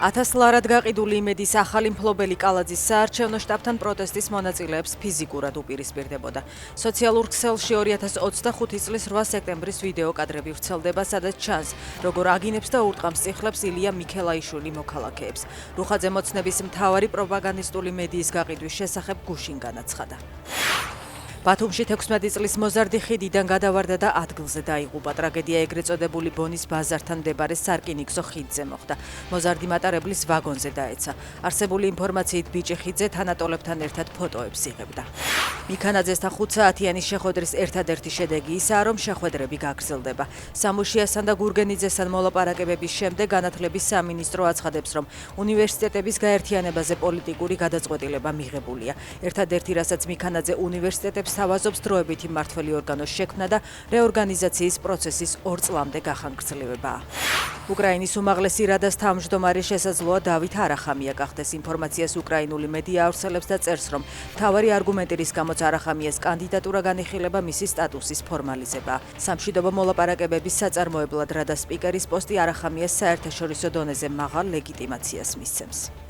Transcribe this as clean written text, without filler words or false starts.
ათასლარად გაყიდული იმედის ახალი მფლობელი კალაძის საარჩევნო შტაბთან პროტესტის მონაწილეებს ფიზიკურად უპირისპირდებოდა. სოციალურ ქსელში 2025 წლის 8 სექტემბრის ვიდეო კადრები ვრცელდება, სადაც ჩანს, როგორ აგინებს და ურტყამს წიხლებს ილია მიქელაიშვილი მოქალაქეებს. რუხაძე მოცნების მთავარი პროპაგანდისტული მედიის გაყიდვის შესახებ გუშინ განაცხადა. ბათუმში 16 წლის მოზარდი ხიდიდან გადავარდა და ადგილზე დაიღუპა. ტრაგედია ეგრეთ წოდებული ბონის ბაზართან მდებარე სარკინიგზო ხიდზე მოხდა. მოზარდი მატარებლის ვაგონზე დაეცა. არსებული ინფორმაციით ბიჭი ხიდზე თანატოლებთან ერთად ფოტოებს იღებდა. მიქანაძესთან 5 საათიანის შეხვედრის ერთადერთი შედეგი ისაა, რომ შეხვედრები გაგრძელდება. სამუშიასთან და გურგენიძესთან მოლაპარაკებების შემდეგ განათლების სამინისტრო აცხადებს, რომ უნივერსიტეტების გაერთიანებაზე პოლიტიკური გადაწყვეტილება მიღებულია. ერთადერთი, რასაც მიქანაძე უნივერსიტეტებს თავაზობს დროებითი მმართველი ორგანოს შექმნა და რეორგანიზაციის პროცესის 2 წლამდე გახანგრძლივებაა. უკრაინის უმაღლესი რადას თავმჯდომარის შესაძლოა დავით არახამია გახდეს. ინფორმაციას უკრაინული მედია ავრცელებს და წერს, რომ მთავარი არგუმენტი რის გამოც არახამიას კანდიდატურა განიხილება მისი სტატუსის ფორმალიზებაა. სამშვიდობო მოლაპარაკებების საწარმოებლად რადას სპიკერის პოსტი არახამიას საერთაშორისო დონეზე მაღალ ლეგიტიმაციას მისცემს.